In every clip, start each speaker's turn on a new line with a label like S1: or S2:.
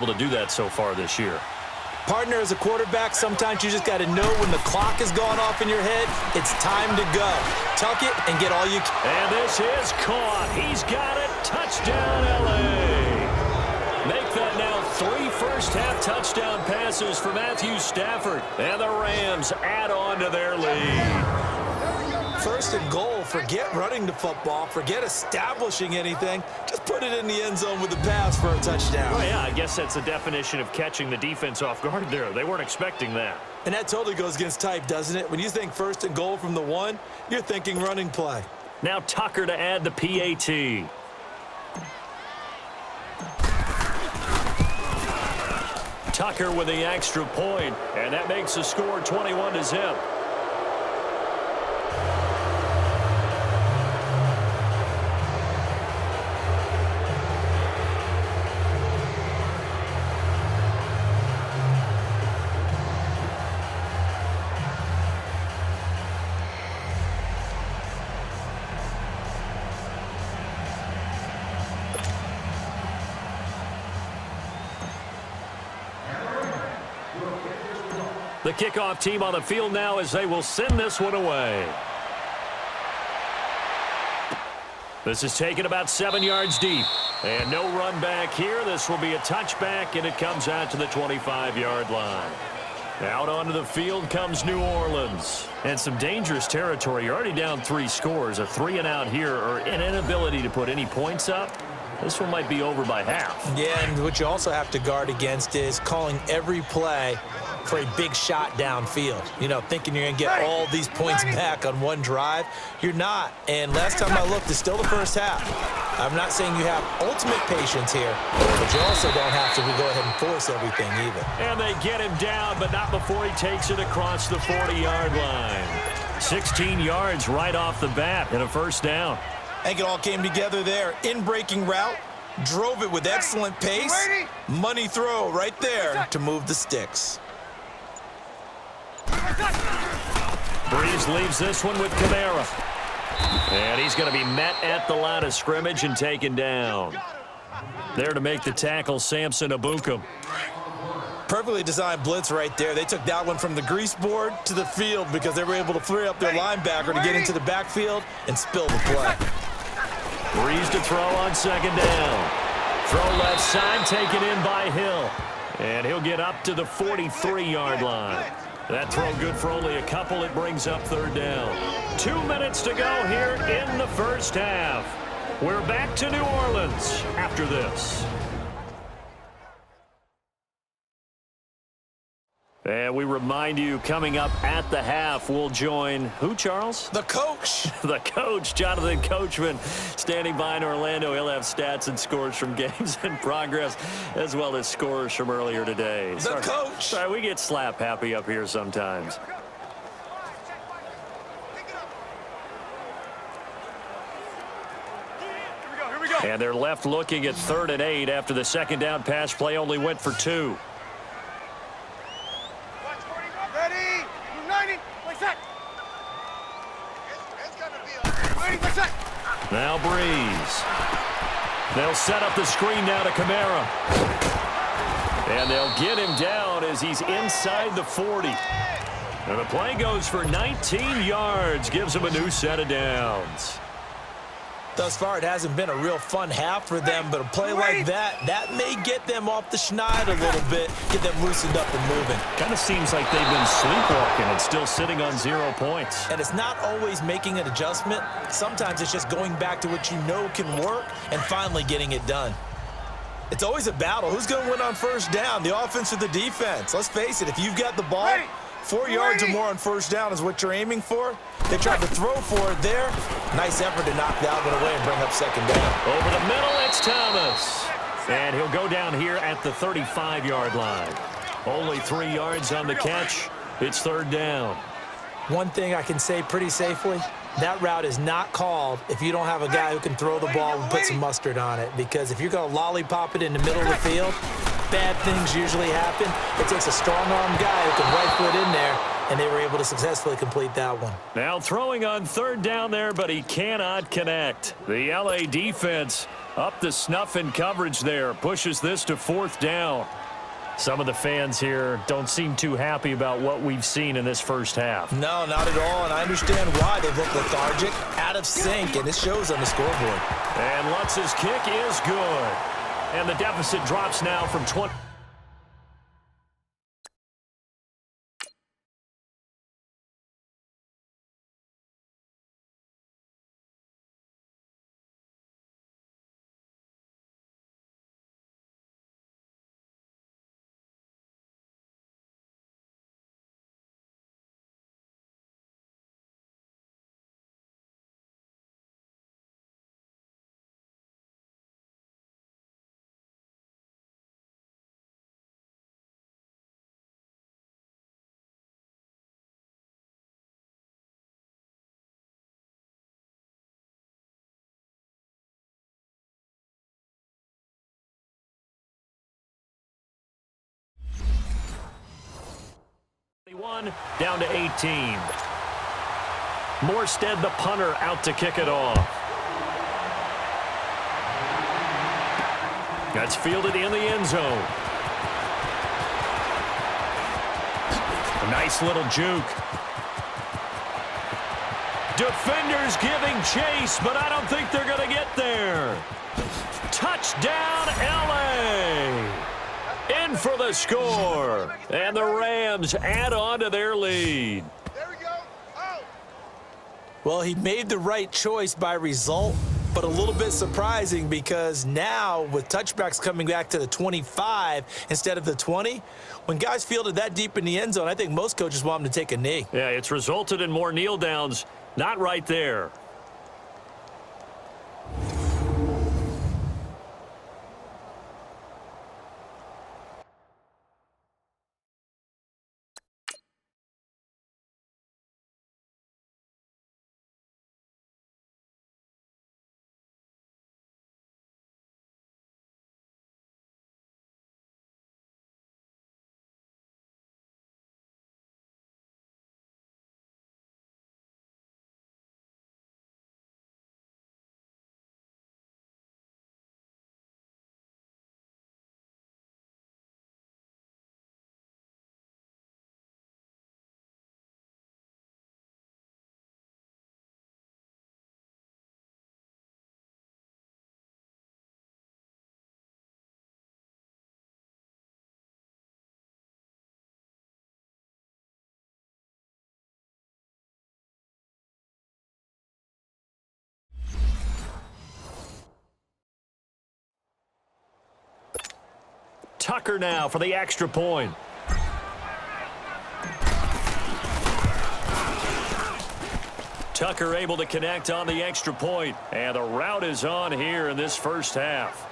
S1: able to do that so far this year.
S2: Partner, as a quarterback, sometimes you just got to know when the clock has gone off in your head, it's time to go. Tuck it and get all you can.
S1: And this is caught. He's got it. Touchdown, L.A. Make that now 3 first-half touchdown passes for Matthew Stafford. And the Rams add on to their lead.
S2: First and goal, forget running the football, forget establishing anything. Just put it in the end zone with a pass for a touchdown.
S1: Oh, yeah, I guess that's the definition of catching the defense off guard there. They weren't expecting that.
S2: And that totally goes against type, doesn't it? When you think first and goal from the 1, you're thinking running play.
S1: Now Tucker to add the PAT. Tucker with the extra point, and that makes the score 21-0. The kickoff team on the field now as they will send this one away. This is taken about 7 yards deep. And no run back here. This will be a touchback, and it comes out to the 25-yard line. Out onto the field comes New Orleans. And some dangerous territory. You're already down 3 scores. A 3-and-out here, or an inability to put any points up. This one might be over by half.
S2: Yeah, and what you also have to guard against is calling every play for a big shot downfield. You know, thinking you're going to get all these points back on one drive. You're not. And last time I looked, it's still the first half. I'm not saying you have ultimate patience here, but you also don't have to go ahead and force everything either.
S1: And they get him down, but not before he takes it across the 40-yard line. 16 yards right off the bat and a first down.
S2: I think it all came together there. In-breaking route, drove it with excellent pace. Money throw right there to move the sticks.
S1: Breeze leaves this one with Kamara. And he's going to be met at the line of scrimmage and taken down. There to make the tackle, Samson Abukum.
S2: Perfectly designed blitz right there. They took that one from the grease board to the field because they were able to free up their linebacker to get into the backfield and spill the play.
S1: Breeze to throw on second down. Throw left side, taken in by Hill. And he'll get up to the 43-yard line. That throw good for only a couple. It brings up third down. 2 minutes to go here in the first half. We're back to New Orleans after this. And we remind you, coming up at the half, we'll join who, Charles?
S2: The coach.
S1: The coach, Jonathan Coachman, standing by in Orlando. He'll have stats and scores from games in progress, as well as scores from earlier today.
S2: The coach.
S1: Sorry, we get slap happy up here sometimes.
S3: Here we go.
S1: And they're left looking at 3rd and 8 after the second down pass play only went for 2.
S3: Ready? 90. Like that. It's going to be a... Like that.
S1: Now Breeze. They'll set up the screen now to Kamara. And they'll get him down as he's inside the 40. And the play goes for 19 yards. Gives him a new set of downs.
S2: Thus far, it hasn't been a real fun half for them, but a play like that may get them off the schneid a little bit, get them loosened up and moving.
S1: Kind of seems like they've been sleepwalking and still sitting on 0 points.
S2: And it's not always making an adjustment. Sometimes it's just going back to what you know can work and finally getting it done. It's always a battle. Who's going to win on first down, the offense or the defense? Let's face it, if you've got the ball, 4 yards or more on first down is what you're aiming for. They tried to throw for it there. Nice effort to knock that one away and bring up second down.
S1: Over the middle, it's Thomas. And he'll go down here at the 35-yard line. Only 3 yards on the catch. It's third down.
S2: One thing I can say pretty safely, that route is not called if you don't have a guy who can throw the ball and put some mustard on it. Because if you're going to lollipop it in the middle of the field, bad things usually happen. It takes a strong-arm guy who can right foot in there, and they were able to successfully complete that one.
S1: Now throwing on third down there, but he cannot connect. The LA defense Up the snuff in coverage there. Pushes this to 4th down. Some of the fans here don't seem too happy about what we've seen in this first half.
S2: No, not at all, and I understand why. They've looked lethargic, out of sync, and it shows on the scoreboard.
S1: And Lutz's kick is good. And the deficit drops now from 20. Down to 18. Morstead, the punter, out to kick it off. That's fielded in the end zone. A nice little juke. Defenders giving chase, but I don't think they're going to get there. Touchdown, LA! In for the score. And the Rams add on to their lead.
S3: There we go. Oh.
S2: Well, he made the right choice by result, but a little bit surprising because now with touchbacks coming back to the 25 instead of the 20, when guys fielded that deep in the end zone, I think most coaches want them to take a knee.
S1: Yeah, it's resulted in more kneel downs. Not right there. Tucker now for the extra point. Tucker able to connect on the extra point, and the route is on here in this first half.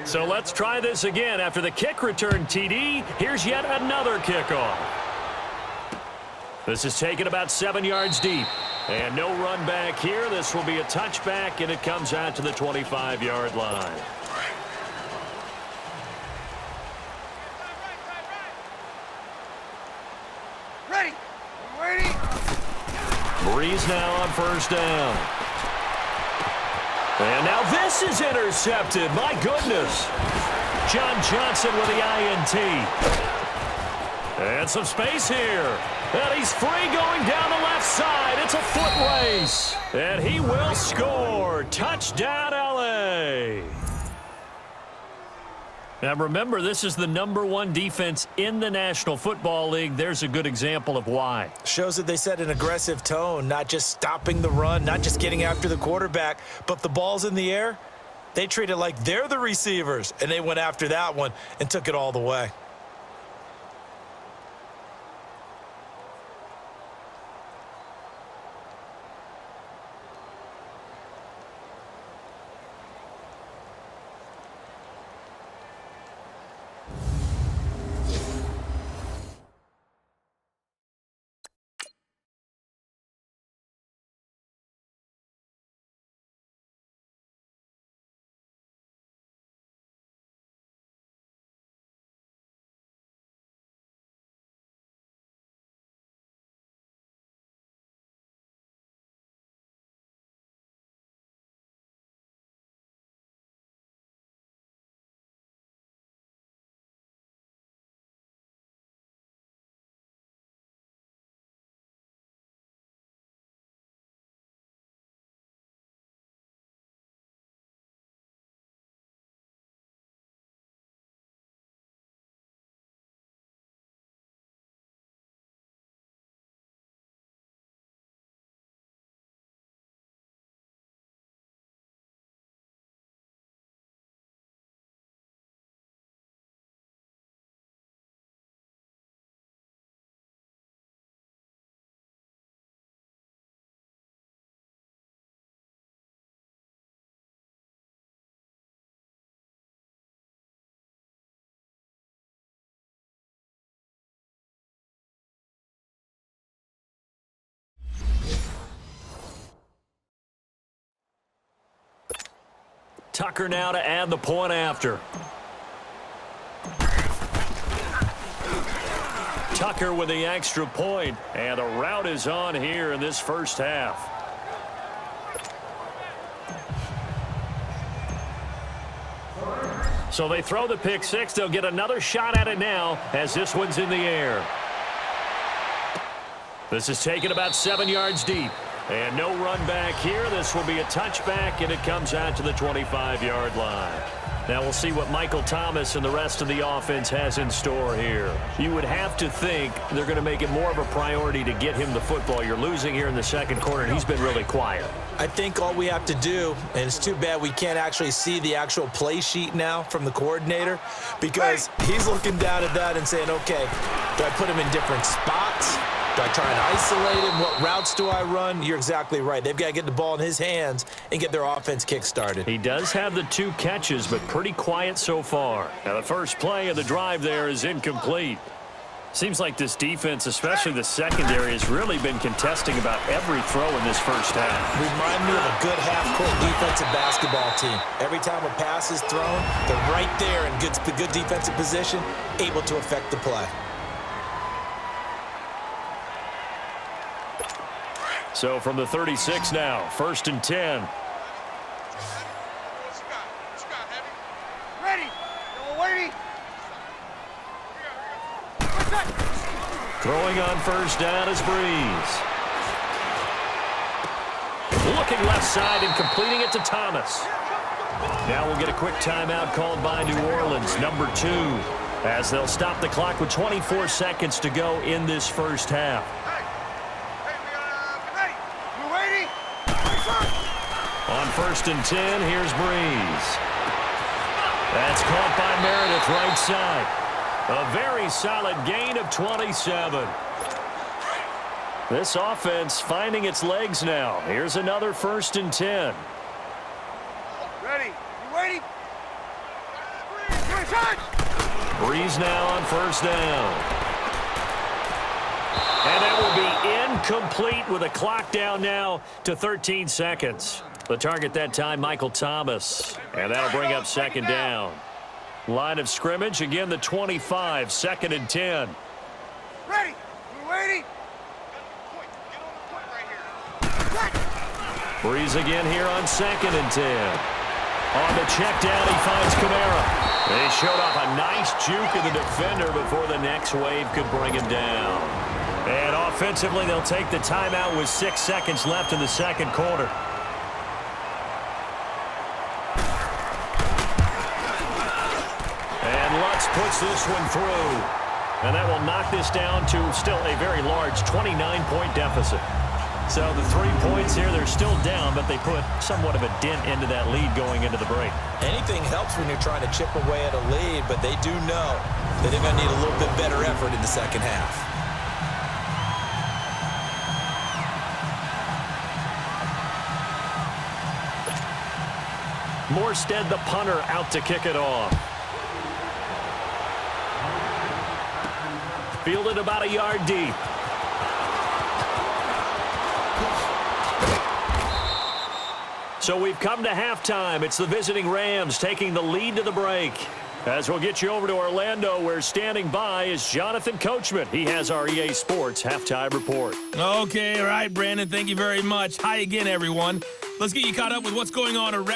S1: So let's try this again. After the kick return TD, here's yet another kickoff. This is taken about 7 yards deep. And no run back here. This will be a touchback, and it comes out to the 25-yard line.
S3: Ready. Ready.
S1: Breeze now on first down. And now this is intercepted. My goodness. John Johnson with the INT. And some space here. And he's free going down the left side. It's a foot race. And he will score. Touchdown, LA. Now remember, this is the #1 defense in the National Football League. There's a good example of why.
S2: Shows that they set an aggressive tone, not just stopping the run, not just getting after the quarterback, but the ball's in the air. They treat it like they're the receivers, and they went after that one and took it all the way.
S1: Tucker now to add the point after. Tucker with the extra point, and the rout is on here in this first half. So they throw the pick six. They'll get another shot at it now as this one's in the air. This is taken about 7 yards deep. And no run back here. This will be a touchback, and it comes out to the 25-yard line. Now we'll see what Michael Thomas and the rest of the offense has in store here. You would have to think they're going to make it more of a priority to get him the football. You're losing here in the second quarter, and he's been really quiet.
S2: I think all we have to do, and it's too bad we can't actually see the actual play sheet now from the coordinator, because he's looking down at that and saying, okay, do I put him in different spots? Do I try and isolate him? What routes do I run? You're exactly right. They've got to get the ball in his hands and get their offense kick-started.
S1: He does have the 2 catches, but pretty quiet so far. Now the first play of the drive there is incomplete. Seems like this defense, especially the secondary, has really been contesting about every throw in this first half.
S2: Remind me of a good half-court defensive basketball team. Every time a pass is thrown, they're right there in good defensive position, able to affect the play.
S1: So from the 36 now, 1st and 10.
S3: Ready. Waiting.
S1: Throwing on first down is Breeze. Looking left side and completing it to Thomas. Now we'll get a quick timeout called by New Orleans, number 2, as they'll stop the clock with 24 seconds to go in this first half. On 1st and 10, here's Breeze. That's caught by Meredith right side. A very solid gain of 27. This offense finding its legs now. Here's another 1st and 10.
S3: Ready. You waiting?
S1: Breeze now on 1st down. And that will be incomplete with a clock down now to 13 seconds. The target that time, Michael Thomas. And that'll bring up 2nd down. Line of scrimmage, again the 25, 2nd and 10.
S3: Ready. You waiting?
S1: Breeze again here on 2nd and 10. On the check down, he finds Kamara. They showed off a nice juke of the defender before the next wave could bring him down. And offensively, they'll take the timeout with 6 seconds left in the second quarter. Puts this one through, and that will knock this down to still a very large 29-point deficit. So the 3 points here, they're still down, but they put somewhat of a dent into that lead going into the break.
S2: Anything helps when you're trying to chip away at a lead, but they do know that they're going to need a little bit better effort in the second half.
S1: Morstead, the punter, out to kick it off. Fielded about a yard deep. So we've come to halftime. It's the visiting Rams taking the lead to the break. As we'll get you over to Orlando, where standing by is Jonathan Coachman. He has our EA Sports halftime report.
S4: Okay, all right, Brandon, thank you very much. Hi again, everyone. Let's get you caught up with what's going on around